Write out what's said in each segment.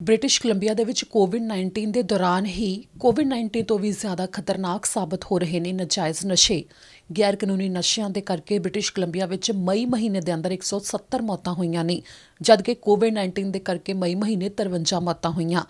British Columbia ਦੇ ਵਿੱਚ ਕੋਵਿਡ-19 ਦੇ ਦੌਰਾਨ ਹੀ ਕੋਵਿਡ-19 ਤੋਂ ਵੀ ਜ਼ਿਆਦਾ ਖਤਰਨਾਕ ਸਾਬਤ ਹੋ ਰਹੇ ਨੇ ਨਾਜਾਇਜ਼ ਨਸ਼ੇ। ਗੈਰ ਕਾਨੂੰਨੀ ਨਸ਼ਿਆਂ ਦੇ ਕਰਕੇ ਬ੍ਰਿਟਿਸ਼ ਕੋਲੰਬੀਆ ਵਿੱਚ ਮਈ ਮਹੀਨੇ ਦੇ ਅੰਦਰ 170 ਮੌਤਾਂ ਹੋਈਆਂ ਨੇ, ਜਦਕਿ ਕੋਵਿਡ-19 ਦੇ ਕਰਕੇ ਮਈ ਮਹੀਨੇ 53 ਮੌਤਾਂ ਹੋਈਆਂ।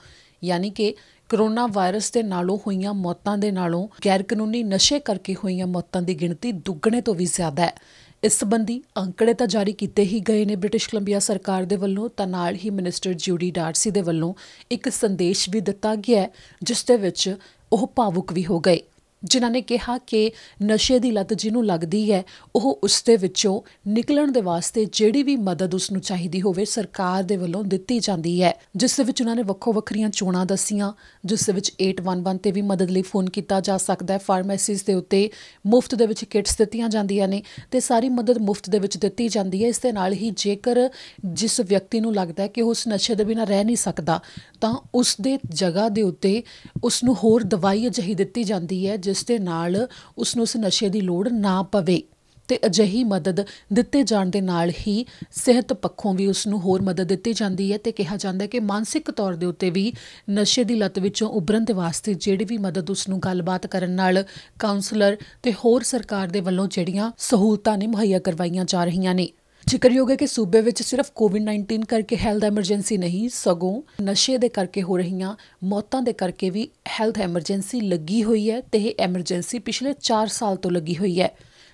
ਯਾਨੀ ਕਿ ਕਰੋਨਾ ਵਾਇਰਸ ਦੇ ਨਾਲੋਂ ਹੋਈਆਂ ਮੌਤਾਂ ਦੇ ਨਾਲੋਂ ਗੈਰ ਕਾਨੂੰਨੀ ਨਸ਼ੇ ਕਰਕੇ ਹੋਈਆਂ ਮੌਤਾਂ ਦੀ ਗਿਣਤੀ ਦੁੱਗਣੇ ਤੋਂ ਵੀ ਜ਼ਿਆਦਾ ਹੈ। ਇਸ ਸੰਬੰਧੀ ਅੰਕੜੇ ਤਾਂ ਜਾਰੀ ਕੀਤੇ ਹੀ ਗਏ ਨੇ ਬ੍ਰਿਟਿਸ਼ ਕੋਲੰਬੀਆ ਸਰਕਾਰ ਦੇ ਵੱਲੋਂ, ਤਾਂ ਨਾਲ ਹੀ ਮਿਨਿਸਟਰ ਜੂਡੀ ਡਾਰਸੀ ਦੇ ਵੱਲੋਂ ਇੱਕ ਸੰਦੇਸ਼ ਵੀ ਦਿੱਤਾ ਗਿਆ ਜਿਸ ਦੇ ਵਿੱਚ ਉਹ ਭਾਵੁਕ ਵੀ ਹੋ ਗਏ, ਜਿਨ੍ਹਾਂ ਨੇ ਕਿਹਾ ਕਿ ਨਸ਼ੇ ਦੀ ਲੱਤ ਜਿਹਨੂੰ ਲੱਗਦੀ ਹੈ ਉਹ ਉਸ ਦੇ ਵਿੱਚੋਂ ਨਿਕਲਣ ਦੇ ਵਾਸਤੇ ਜਿਹੜੀ ਵੀ ਮਦਦ ਉਸ ਨੂੰ ਚਾਹੀਦੀ ਹੋਵੇ ਸਰਕਾਰ ਦੇ ਵੱਲੋਂ ਦਿੱਤੀ ਜਾਂਦੀ ਹੈ। ਜਿਸ ਦੇ ਵਿੱਚ ਉਹਨਾਂ ਨੇ ਵੱਖੋ ਵੱਖਰੀਆਂ ਚੋਣਾਂ ਦੱਸੀਆਂ, ਜਿਸ ਦੇ ਵਿੱਚ 811 ਤੇ ਵੀ ਮਦਦ ਲਈ ਫੋਨ ਕੀਤਾ ਜਾ ਸਕਦਾ ਹੈ। ਫਾਰਮੇਸੀਜ਼ ਦੇ ਉੱਤੇ ਮੁਫਤ ਦੇ ਵਿੱਚ ਕਿਟਸ ਦਿੱਤੀਆਂ ਜਾਂਦੀਆਂ ਨੇ ਤੇ ਸਾਰੀ ਮਦਦ ਮੁਫਤ ਦੇ ਵਿੱਚ ਦਿੱਤੀ ਜਾਂਦੀ ਹੈ। ਇਸ ਦੇ ਨਾਲ ਹੀ ਜੇਕਰ ਜਿਸ ਵਿਅਕਤੀ ਨੂੰ ਲੱਗਦਾ ਹੈ ਕਿ ਉਸ ਨਸ਼ੇ ਦੇ ਬਿਨਾਂ ਰਹਿ ਨਹੀਂ ਸਕਦਾ ਤਾਂ ਉਸ ਦੇ ਜਗ੍ਹਾ ਦੇ ਉੱਤੇ ਉਸ ਨੂੰ ਹੋਰ ਦਵਾਈ ਅਜਿਹੀ ਦਿੱਤੀ ਜਾਂਦੀ ਹੈ ਜਿਸ ਦੇ ਨਾਲ ਉਸ ਨੂੰ ਉਸ ਨਸ਼ੇ ਦੀ ਲੋੜ ਨਾ ਪਵੇ। ਤੇ ਅਜਿਹੀ ਮਦਦ ਦਿੱਤੇ ਜਾਣ ਦੇ ਨਾਲ ਹੀ ਸਿਹਤ ਪੱਖੋਂ ਵੀ ਉਸ ਨੂੰ ਹੋਰ ਮਦਦ ਦਿੱਤੀ ਜਾਂਦੀ ਹੈ ਤੇ ਕਿਹਾ ਜਾਂਦਾ ਹੈ ਕਿ ਮਾਨਸਿਕ ਤੌਰ ਦੇ ਉੱਤੇ ਵੀ ਨਸ਼ੇ ਦੀ ਲੱਤ ਵਿੱਚੋਂ ਉਭਰਨ ਦੇ ਵਾਸਤੇ ਜਿਹੜੀ ਵੀ ਮਦਦ ਉਸ ਨੂੰ ਗੱਲਬਾਤ ਕਰਨ ਨਾਲ ਕਾਉਂਸਲਰ ਤੇ ਹੋਰ ਸਰਕਾਰ ਦੇ ਵੱਲੋਂ ਜਿਹੜੀਆਂ ਸਹੂਲਤਾਂ ਨੇ ਮੁਹੱਈਆ ਕਰਵਾਈਆਂ ਜਾ ਰਹੀਆਂ ਨੇ। ਜ਼ਿਕਰਯੋਗ ਹੈ ਕਿ ਸੂਬੇ ਵਿੱਚ ਸਿਰਫ ਕੋਵਿਡ-19 ਕਰਕੇ ਹੈਲਥ ਐਮਰਜੈਂਸੀ ਨਹੀਂ, ਸਗੋਂ ਨਸ਼ੇ ਦੇ ਕਰਕੇ ਹੋ ਰਹੀਆਂ ਮੌਤਾਂ ਦੇ ਕਰਕੇ ਵੀ ਹੈਲਥ ਐਮਰਜੈਂਸੀ ਲੱਗੀ ਹੋਈ ਹੈ ਤੇ ਇਹ ਐਮਰਜੈਂਸੀ ਪਿਛਲੇ 4 ਸਾਲ ਤੋਂ ਲੱਗੀ ਹੋਈ ਹੈ।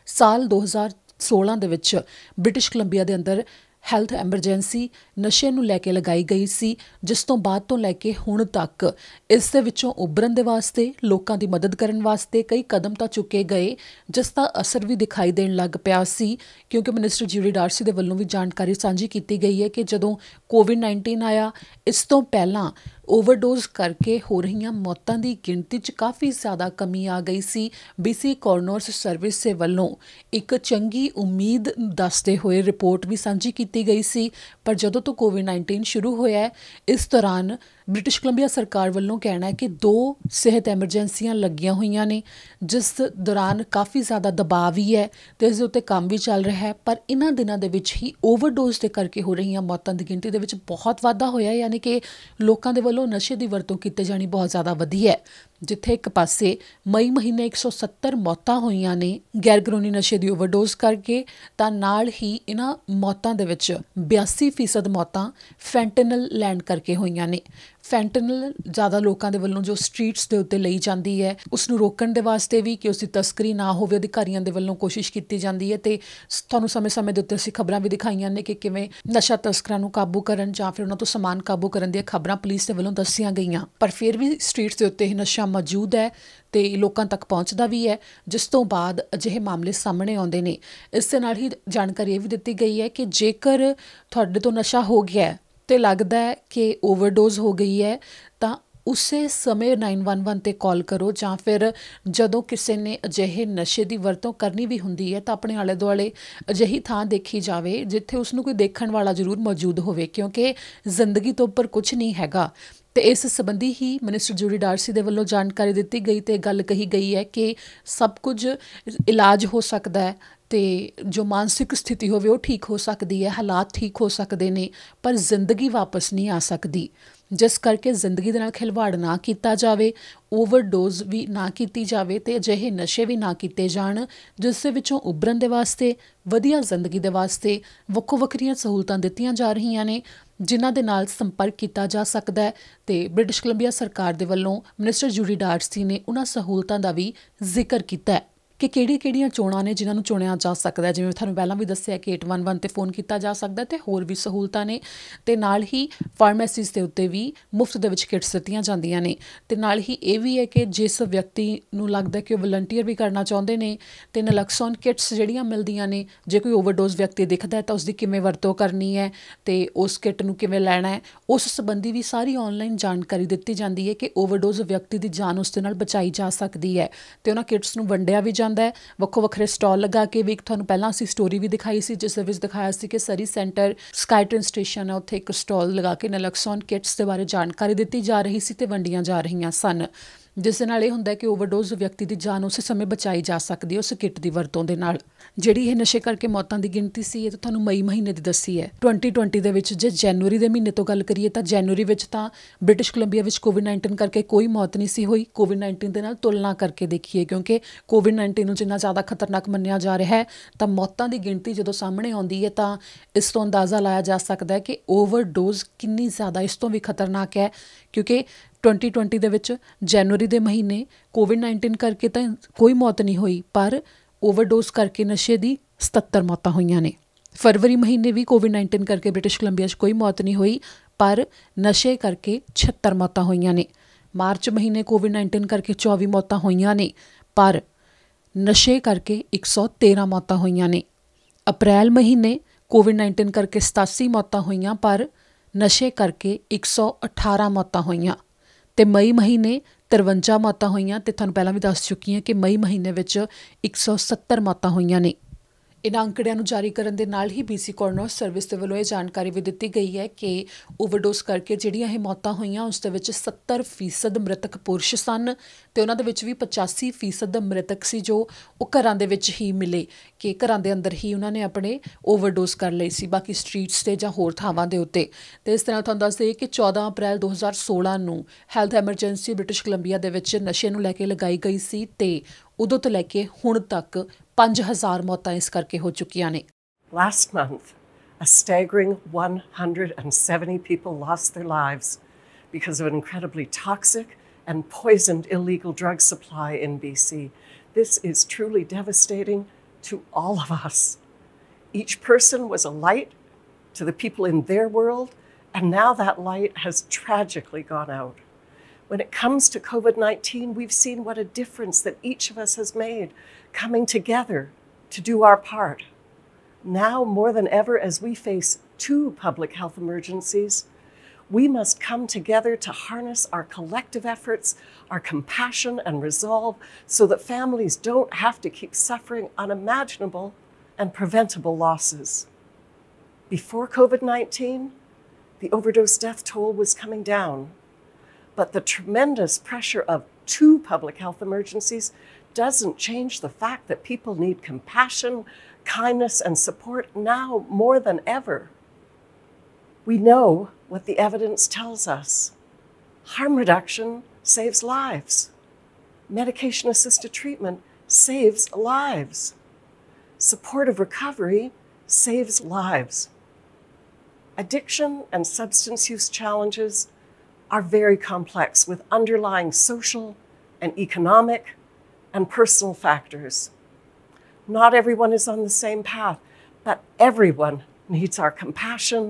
ਸਾਲ 2016 ਦੇ ਵਿੱਚ ਬ੍ਰਿਟਿਸ਼ ਕੋਲੰਬੀਆ ਦੇ ਅੰਦਰ ਹੈਲਥ ਐਮਰਜੈਂਸੀ ਨਸ਼ੇ ਨੂੰ ਲੈ ਕੇ ਲਗਾਈ ਗਈ ਸੀ, ਜਿਸ ਤੋਂ ਬਾਅਦ ਤੋਂ ਲੈ ਕੇ ਹੁਣ ਤੱਕ ਇਸ ਦੇ ਵਿੱਚੋਂ ਉਭਰਨ ਦੇ ਵਾਸਤੇ ਲੋਕਾਂ ਦੀ ਮਦਦ ਕਰਨ ਵਾਸਤੇ ਕਈ ਕਦਮ ਤਾਂ ਚੁੱਕੇ ਗਏ, ਜਿਸ ਦਾ ਅਸਰ ਵੀ ਦਿਖਾਈ ਦੇਣ ਲੱਗ ਪਿਆ ਸੀ। ਕਿਉਂਕਿ ਮਿਨਿਸਟਰ ਜੂਡੀ ਡਾਰਸੀ ਦੇ ਵੱਲੋਂ ਵੀ ਜਾਣਕਾਰੀ ਸਾਂਝੀ ਕੀਤੀ ਗਈ ਹੈ ਕਿ ਜਦੋਂ ਕੋਵਿਡ-19 ਆਇਆ, ਇਸ ਤੋਂ ਪਹਿਲਾਂ ਓਵਰਡੋਜ਼ ਕਰਕੇ ਹੋ ਰਹੀਆਂ ਮੌਤਾਂ ਦੀ ਗਿਣਤੀ 'ਚ ਕਾਫੀ ਜ਼ਿਆਦਾ ਕਮੀ ਆ ਗਈ ਸੀ। BC ਕੋਰਨਰਸ ਸਰਵਿਸ ਦੇ ਵੱਲੋਂ ਇੱਕ ਚੰਗੀ ਉਮੀਦ ਦੱਸਦੇ ਹੋਏ ਰਿਪੋਰਟ ਵੀ ਸਾਂਝੀ ਕੀਤੀ ਗਈ ਸੀ, ਪਰ ਜਦੋਂ ਤੋਂ ਕੋਵਿਡ-19 ਸ਼ੁਰੂ ਹੋਇਆ ਇਸ ਦੌਰਾਨ ਬ੍ਰਿਟਿਸ਼ ਕੋਲੰਬੀਆ ਸਰਕਾਰ ਵੱਲੋਂ ਕਹਿਣਾ ਹੈ ਕਿ 2 ਸਿਹਤ ਐਮਰਜੈਂਸੀਆਂ ਲੱਗੀਆਂ ਹੋਈਆਂ ਨੇ, ਜਿਸ ਦੌਰਾਨ ਕਾਫੀ ਜ਼ਿਆਦਾ ਦਬਾਅ ਵੀ ਹੈ ਤੇ ਇਸ ਦੇ ਉੱਤੇ ਕੰਮ ਵੀ ਚੱਲ ਰਿਹਾ ਹੈ। ਪਰ ਇਹਨਾਂ ਦਿਨਾਂ ਦੇ ਵਿੱਚ ਹੀ ਓਵਰਡੋਜ਼ ਦੇ ਕਰਕੇ ਹੋ ਰਹੀਆਂ ਮੌਤਾਂ ਦੀ ਗਿਣਤੀ ਦੇ ਵਿੱਚ ਬਹੁਤ ਵਾਧਾ ਹੋਇਆ, ਯਾਨੀ ਕਿ ਲੋਕਾਂ ਦੇ ਵੱਲੋਂ ਨਸ਼ੇ ਦੀ ਵਰਤੋਂ ਕੀਤੀ ਜਾਣੀ ਬਹੁਤ ਜ਼ਿਆਦਾ ਵਧੀ ਹੈ। ਜਿੱਥੇ ਇੱਕ ਪਾਸੇ ਮਈ ਮਹੀਨੇ 170 ਮੌਤਾਂ ਹੋਈਆਂ ਨੇ ਗੈਰ ਕਾਨੂੰਨੀ ਨਸ਼ੇ ਦੀ ਓਵਰਡੋਜ਼ ਕਰਕੇ, ਤਾਂ ਨਾਲ ਹੀ ਇਹਨਾਂ ਮੌਤਾਂ ਦੇ ਵਿੱਚ 82% ਮੌਤਾਂ ਫੈਂਟਨਲ ਲੈਣ ਕਰਕੇ ਹੋਈਆਂ ਨੇ। ਫੈਂਟਨਲ ਜ਼ਿਆਦਾ ਲੋਕਾਂ ਦੇ ਵੱਲੋਂ ਜੋ ਸਟਰੀਟਸ ਦੇ ਉੱਤੇ ਲਈ ਜਾਂਦੀ ਹੈ, ਉਸ ਨੂੰ ਰੋਕਣ ਦੇ ਵਾਸਤੇ ਵੀ ਕਿ ਉਸ ਦੀ ਤਸਕਰੀ ਨਾ ਹੋਵੇ, ਅਧਿਕਾਰੀਆਂ ਦੇ ਵੱਲੋਂ ਕੋਸ਼ਿਸ਼ ਕੀਤੀ ਜਾਂਦੀ ਹੈ। ਤੇ ਤੁਹਾਨੂੰ ਸਮੇਂ-ਸਮੇਂ ਦੇ ਉੱਤੇ ਅਸੀਂ ਖਬਰਾਂ ਵੀ ਦਿਖਾਈਆਂ ਨੇ ਕਿ ਕਿਵੇਂ ਨਸ਼ਾ ਤਸਕਰਾਂ ਨੂੰ ਕਾਬੂ ਕਰਨ ਜਾਂ ਫਿਰ ਉਹਨਾਂ ਤੋਂ ਸਮਾਨ ਕਾਬੂ ਕਰਨ ਦੀਆਂ ਖਬਰਾਂ ਪੁਲਿਸ ਦੇ ਵੱਲੋਂ ਦੱਸੀਆਂ ਗਈਆਂ, ਪਰ ਫਿਰ ਵੀ ਸਟਰੀਟਸ ਦੇ ਉੱਤੇ ਇਹ ਨਸ਼ਾ ਮੌਜੂਦ ਹੈ ਤੇ ਲੋਕਾਂ ਤੱਕ ਪਹੁੰਚਦਾ ਵੀ ਹੈ, ਜਿਸ ਤੋਂ ਬਾਅਦ ਅਜਿਹੇ ਮਾਮਲੇ ਸਾਹਮਣੇ ਆਉਂਦੇ ਨੇ। ਇਸ ਦੇ ਨਾਲ ਹੀ ਜਾਣਕਾਰੀ ਇਹ ਵੀ ਦਿੱਤੀ ਗਈ ਹੈ ਕਿ ਜੇਕਰ ਤੁਹਾਡੇ ਤੋਂ ਨਸ਼ਾ ਹੋ ਗਿਆ ਤੇ ਲੱਗਦਾ ਹੈ ਕਿ ਓਵਰਡੋਜ਼ ਹੋ ਗਈ ਹੈ ਤਾਂ ਉਸੇ ਸਮੇਂ 911 ਤੇ ਕਾਲ ਕਰੋ, ਜਾਂ ਫਿਰ ਜਦੋਂ ਕਿਸੇ ਨੇ ਅਜਿਹੇ ਨਸ਼ੇ ਦੀ ਵਰਤੋਂ ਕਰਨੀ ਵੀ ਹੁੰਦੀ ਹੈ ਤਾਂ ਆਪਣੇ ਆਲੇ ਦੁਆਲੇ ਅਜਿਹੀ ਥਾਂ ਦੇਖੀ ਜਾਵੇ ਜਿੱਥੇ ਉਸ ਨੂੰ ਕੋਈ ਦੇਖਣ ਵਾਲਾ ਜ਼ਰੂਰ ਮੌਜੂਦ ਹੋਵੇ, ਕਿਉਂਕਿ ਜ਼ਿੰਦਗੀ ਤੋਂ ਉੱਪਰ ਕੁਝ ਨਹੀਂ ਹੈਗਾ। ਤੇ ਇਸ ਸੰਬੰਧੀ ਹੀ ਮਿਨਿਸਟਰ ਜੂਡੀ ਡਾਰਸੀ ਦੇ ਵੱਲੋਂ ਜਾਣਕਾਰੀ ਦਿੱਤੀ ਗਈ ਤੇ ਗੱਲ ਕਹੀ ਗਈ ਹੈ ਕਿ ਸਭ ਕੁਝ ਇਲਾਜ ਹੋ ਸਕਦਾ ਹੈ ਤੇ ਜੋ ਮਾਨਸਿਕ ਸਥਿਤੀ ਹੋਵੇ ਉਹ ਠੀਕ ਹੋ ਸਕਦੀ ਹੈ, ਹਾਲਾਤ ਠੀਕ ਹੋ ਸਕਦੇ ਨੇ, ਪਰ ਜ਼ਿੰਦਗੀ ਵਾਪਸ ਨਹੀਂ ਆ ਸਕਦੀ। ਜਿਸ ਕਰਕੇ ਜ਼ਿੰਦਗੀ ਦੇ ਨਾਲ ਖਿਲਵਾੜ ਨਾ ਕੀਤਾ ਜਾਵੇ, ਓਵਰਡੋਜ਼ ਵੀ ਨਾ ਕੀਤੀ ਜਾਵੇ ਤੇ ਅਜਿਹੇ ਨਸ਼ੇ ਵੀ ਨਾ ਕੀਤੇ ਜਾਣ, ਜਿਸ ਦੇ ਵਿੱਚੋਂ ਉਭਰਨ ਦੇ ਵਾਸਤੇ ਵਧੀਆ ਜ਼ਿੰਦਗੀ ਦੇ ਵਾਸਤੇ ਵੱਖੋ ਵੱਖਰੀਆਂ ਸਹੂਲਤਾਂ ਦਿੱਤੀਆਂ ਜਾ ਰਹੀਆਂ ਨੇ, ਜਿਨ੍ਹਾਂ ਦੇ ਨਾਲ ਸੰਪਰਕ ਕੀਤਾ ਜਾ ਸਕਦਾ ਹੈ। ਤੇ ਬ੍ਰਿਟਿਸ਼ ਕੋਲੰਬੀਆ ਸਰਕਾਰ ਦੇ ਵੱਲੋਂ ਮਿਨਿਸਟਰ ਜੂਡੀ ਡਾਰਸੀ ਨੇ ਉਹਨਾਂ ਸਹੂਲਤਾਂ ਦਾ ਵੀ ਜ਼ਿਕਰ ਕੀਤਾ ਹੈ ਕਿ ਕਿਹੜੀਆਂ ਚੋਣਾਂ ਨੇ ਜਿਨ੍ਹਾਂ ਨੂੰ ਚੁਣਿਆ ਜਾ ਸਕਦਾ ਹੈ। ਜਿਵੇਂ ਤੁਹਾਨੂੰ ਪਹਿਲਾਂ ਵੀ ਦੱਸਿਆ ਕਿ 811 ਤੇ ਫੋਨ ਕੀਤਾ ਜਾ ਸਕਦਾ ਤੇ ਹੋਰ ਵੀ ਸਹੂਲਤਾਂ ਨੇ, ਤੇ ਨਾਲ ਹੀ ਫਾਰਮੇਸੀਜ਼ ਦੇ ਉੱਤੇ ਵੀ ਮੁਫਤ ਦੇ ਵਿੱਚ ਕਿਟਸ ਦਿੱਤੀਆਂ ਜਾਂਦੀਆਂ ਨੇ। ਤੇ ਨਾਲ ਹੀ ਇਹ ਵੀ ਹੈ ਕਿ ਜਿਸ ਵਿਅਕਤੀ ਨੂੰ ਲੱਗਦਾ ਕਿ ਉਹ ਵਲੰਟੀਅਰ ਵੀ ਕਰਨਾ ਚਾਹੁੰਦੇ ਨੇ ਤੇ ਨਲੈਕਸੋਨ ਕਿਟਸ ਜਿਹੜੀਆਂ ਮਿਲਦੀਆਂ ਨੇ, ਜੇ ਕੋਈ ਓਵਰਡੋਜ਼ ਵਿਅਕਤੀ ਦਿਖਦਾ ਤਾਂ ਉਸਦੀ ਕਿਵੇਂ ਵਰਤੋਂ ਕਰਨੀ ਹੈ ਤੇ ਉਸ ਕਿਟ ਨੂੰ ਕਿਵੇਂ ਲੈਣਾ ਹੈ, ਉਸ ਸੰਬੰਧੀ ਵੀ ਸਾਰੀ ਆਨਲਾਈਨ ਜਾਣਕਾਰੀ ਦਿੱਤੀ ਜਾਂਦੀ ਹੈ ਕਿ ਓਵਰਡੋਜ਼ ਵਿਅਕਤੀ ਦੀ ਜਾਨ ਉਸ ਦੇ ਨਾਲ ਬਚਾਈ ਜਾ ਸਕਦੀ ਹੈ। ਤੇ ਉਹਨਾਂ ਕਿਟਸ ਨੂੰ ਵੰਡਿਆ ਵੀ ਵੱਖੋ ਵੱਖਰੇ ਸਟਾਲ ਲਗਾ ਕੇ ਵੀ। ਤੁਹਾਨੂੰ ਪਹਿਲਾਂ ਅਸੀਂ ਸਟੋਰੀ ਵੀ ਦਿਖਾਈ ਸੀ ਜਿਸ ਦੇ ਵਿੱਚ ਦਿਖਾਇਆ ਸੀ ਕਿ ਸਰੀ ਸੈਂਟਰ ਸਕਾਈਟਰਨ ਸਟੇਸ਼ਨ ਹੈ, ਉੱਥੇ ਇੱਕ ਸਟਾਲ ਲਗਾ ਕੇ ਨਲੈਕਸੋਨ ਕਿਟਸ ਦੇ ਬਾਰੇ ਜਾਣਕਾਰੀ ਦਿੱਤੀ ਜਾ ਰਹੀ ਸੀ ਤੇ ਵੰਡੀਆਂ ਜਾ ਰਹੀਆਂ ਸਨ। ਜਿਸ ਦੇ ਨਾਲ ਇਹ ਹੁੰਦਾ ਕਿ ਓਵਰਡੋਜ਼ ਵਿਅਕਤੀ ਦੀ ਜਾਨ ਉਸੇ ਸਮੇਂ ਬਚਾਈ ਜਾ ਸਕਦੀ ਹੈ ਉਸ ਕਿੱਟ ਦੀ ਵਰਤੋਂ ਦੇ ਨਾਲ। ਜਿਹੜੀ ਇਹ ਨਸ਼ੇ ਕਰਕੇ ਮੌਤਾਂ ਦੀ ਗਿਣਤੀ ਸੀ ਇਹ ਤਾਂ ਤੁਹਾਨੂੰ ਮਈ ਮਹੀਨੇ ਦੀ ਦੱਸੀ ਹੈ। 2020 ਦੇ ਵਿੱਚ ਜੇ ਜਨਵਰੀ ਦੇ ਮਹੀਨੇ ਤੋਂ ਗੱਲ ਕਰੀਏ ਤਾਂ ਜਨਵਰੀ ਵਿੱਚ ਤਾਂ ਬ੍ਰਿਟਿਸ਼ ਕੋਲੰਬੀਆ ਵਿੱਚ ਕੋਵਿਡ-19 ਕਰਕੇ ਕੋਈ ਮੌਤ ਨਹੀਂ ਸੀ ਹੋਈ। ਕੋਵਿਡ-19 ਦੇ ਨਾਲ ਤੁਲਨਾ ਕਰਕੇ ਦੇਖੀਏ, ਕਿਉਂਕਿ ਕੋਵਿਡ-19 ਨੂੰ ਜਿੰਨਾ ਜ਼ਿਆਦਾ ਖਤਰਨਾਕ ਮੰਨਿਆ ਜਾ ਰਿਹਾ ਹੈ ਤਾਂ ਮੌਤਾਂ ਦੀ ਗਿਣਤੀ ਜਦੋਂ ਸਾਹਮਣੇ ਆਉਂਦੀ ਹੈ ਤਾਂ ਇਸ ਤੋਂ ਅੰਦਾਜ਼ਾ ਲਾਇਆ ਜਾ ਸਕਦਾ ਹੈ ਕਿ ਓਵਰਡੋਜ਼ ਕਿੰਨੀ ਜ਼ਿਆਦਾ ਇਸ ਤੋਂ ਵੀ ਖਤਰਨਾਕ ਹੈ। ਕਿਉਂਕਿ 2020 ਦੇ ਵਿੱਚ ਜਨਵਰੀ ਦੇ ਮਹੀਨੇ ਕੋਵਿਡ-19 ਕਰਕੇ ਤਾਂ ਕੋਈ ਮੌਤ ਨਹੀਂ ਹੋਈ, ਪਰ ਓਵਰਡੋਜ਼ ਕਰਕੇ ਨਸ਼ੇ ਦੀ 77 ਮੌਤਾਂ ਹੋਈਆਂ ਨੇ। ਫਰਵਰੀ ਮਹੀਨੇ ਵੀ ਕੋਵਿਡ-19 ਕਰਕੇ ਬ੍ਰਿਟਿਸ਼ ਕੋਲੰਬੀਆ 'ਚ ਕੋਈ ਮੌਤ ਨਹੀਂ ਹੋਈ, ਪਰ ਨਸ਼ੇ ਕਰਕੇ 76 ਮੌਤਾਂ ਹੋਈਆਂ ਨੇ। ਮਾਰਚ ਮਹੀਨੇ ਕੋਵਿਡ-19 ਕਰਕੇ 24 ਮੌਤਾਂ ਹੋਈਆਂ ਨੇ, ਪਰ ਨਸ਼ੇ ਕਰਕੇ 113 ਮੌਤਾਂ ਹੋਈਆਂ ਨੇ। ਅਪ੍ਰੈਲ ਮਹੀਨੇ ਕੋਵਿਡ-19 ਕਰਕੇ 87 ਮੌਤਾਂ ਹੋਈਆਂ, ਪਰ ਨਸ਼ੇ ਕਰਕੇ 118 ਮੌਤਾਂ ਹੋਈਆਂ। ਤੇ ਮਈ ਮਹੀਨੇ 53 ਮੌਤਾਂ ਹੋਈਆਂ ਤੇ ਤੁਹਾਨੂੰ ਪਹਿਲਾਂ ਵੀ ਦੱਸ ਚੁੱਕੀ ਹਾਂ ਕਿ ਮਈ ਮਹੀਨੇ ਵਿੱਚ 170 ਮੌਤਾਂ ਹੋਈਆਂ ਨੇ। ਇਹਨਾਂ ਅੰਕੜਿਆਂ ਨੂੰ ਜਾਰੀ ਕਰਨ ਦੇ ਨਾਲ ਹੀ BC ਕੋਰੋਨਰ ਸਰਵਿਸ ਦੇ ਵੱਲੋਂ ਇਹ ਜਾਣਕਾਰੀ ਵੀ ਦਿੱਤੀ ਗਈ ਹੈ ਕਿ ਓਵਰਡੋਜ਼ ਕਰਕੇ ਜਿਹੜੀਆਂ ਇਹ ਮੌਤਾਂ ਹੋਈਆਂ ਉਸ ਦੇ ਵਿੱਚ 70% ਮ੍ਰਿਤਕ ਪੁਰਸ਼ ਸਨ ਤੇ ਉਹਨਾਂ ਦੇ ਵਿੱਚ ਵੀ 85% ਮ੍ਰਿਤਕ ਸੀ ਜੋ ਉਹ ਘਰਾਂ ਦੇ ਵਿੱਚ ਹੀ ਮਿਲੇ, ਕਿ ਘਰਾਂ ਦੇ ਅੰਦਰ ਹੀ ਉਹਨਾਂ ਨੇ ਆਪਣੇ ਓਵਰਡੋਜ਼ ਕਰ ਲਈ ਸੀ, ਬਾਕੀ ਸਟਰੀਟਸ 'ਤੇ ਜਾਂ ਹੋਰ ਥਾਵਾਂ ਦੇ ਉੱਤੇ। ਤੇ ਇਸ ਤਰ੍ਹਾਂ ਤੁਹਾਨੂੰ ਦੱਸ ਦਈਏ ਕਿ 14 ਅਪ੍ਰੈਲ 2016 ਨੂੰ ਹੈਲਥ ਐਮਰਜੈਂਸੀ ਬ੍ਰਿਟਿਸ਼ ਕੋਲੰਬੀਆ ਦੇ ਵਿੱਚ ਨਸ਼ੇ ਨੂੰ ਲੈ ਕੇ ਲਗਾਈ ਗਈ ਸੀ ਤੇ ਉਦੋਂ ਤੋਂ ਲੈ ਕੇ ਹੁਣ ਤੱਕ 5000 ਮੌਤਾਂ ਇਸ ਕਰਕੇ ਹੋ ਚੁੱਕੀਆਂ ਨੇ। Last month, a staggering 170 people lost their lives because of an incredibly toxic and poisoned illegal drug supply in BC. This is truly devastating to all of us. Each person was a light to the people in their world, and now that light has tragically gone out. When it comes to COVID-19, we've seen what a difference that each of us has made coming together to do our part. Now, more than ever, as we face 2 public health emergencies, we must come together to harness our collective efforts, our compassion and resolve, so that families don't have to keep suffering unimaginable and preventable losses. Before COVID-19, the overdose death toll was coming down. But the tremendous pressure of 2 public health emergencies doesn't change the fact that people need compassion, kindness, and support now more than ever. We know what the evidence tells us. Harm reduction saves lives. Medication-assisted treatment saves lives. Supportive recovery saves lives. Addiction and substance use challenges are very complex with underlying social and economic and personal factors. Not everyone is on the same path, but everyone needs our compassion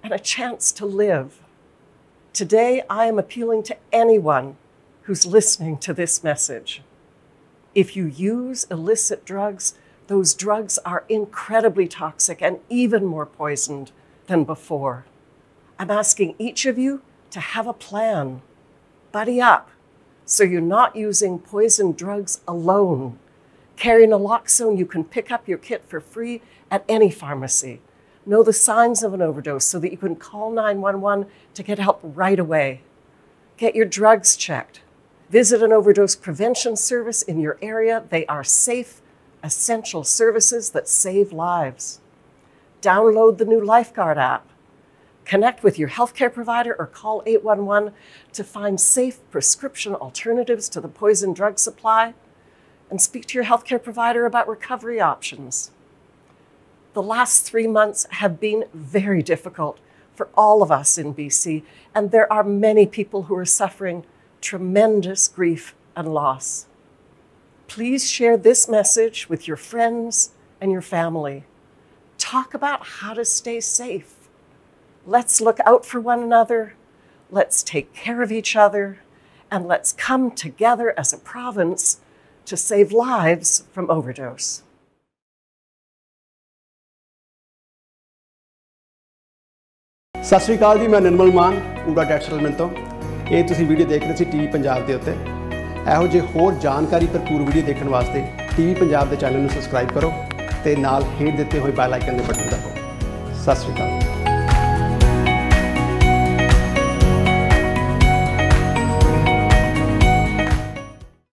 and a chance to live. Today, I am appealing to anyone who's listening to this message. If you use illicit drugs, those drugs are incredibly toxic and even more poisoned than before. I'm asking each of you to have a plan. Buddy up so you're not using poison drugs alone. Carry naloxone, you can pick up your kit for free at any pharmacy. Know the signs of an overdose so that you can call 911 to get help right away. Get your drugs checked. Visit an overdose prevention service in your area. They are safe, essential services that save lives. Download the new Lifeguard app. Connect with your healthcare provider or call 811 to find safe prescription alternatives to the poison drug supply, and speak to your healthcare provider about recovery options. The last 3 months have been very difficult for all of us in BC, and there are many people who are suffering tremendous grief and loss. Please share this message with your friends and your family. Talk about how to stay safe. Let's look out for one another, let's take care of each other, and let's come together as a province to save lives from overdose. ਸਤਿ ਸ਼੍ਰੀ ਅਕਾਲ ਜੀ, ਮੈਂ ਨਿਰਮਲ ਮਾਨ ਊੜਾ that settlement ਤੋਂ। ਇਹ ਤੁਸੀਂ video ਦੇਖ ਰਹੇ ਸੀ TV Punjab ਦੇ ਉੱਤੇ। ਇਹੋ ਜਿਹੇ ਹੋਰ ਜਾਣਕਾਰੀ ਭਰਪੂਰ ਵੀਡੀਓ ਦੇਖਣ ਵਾਸਤੇ TV ਪੰਜਾਬ ਦੇ ਚੈਨਲ ਨੂੰ ਸਬਸਕ੍ਰਾਈਬ ਕਰੋ ਤੇ ਨਾਲ ਹੇਠ ਦਿੱਤੇ ਹੋਏ ਬੈਲ ਆਈਕਨ ਦੇ ਬਟਨ ਦਬਾਓ। ਸਤਿ ਸ਼੍ਰੀ ਅਕਾਲ।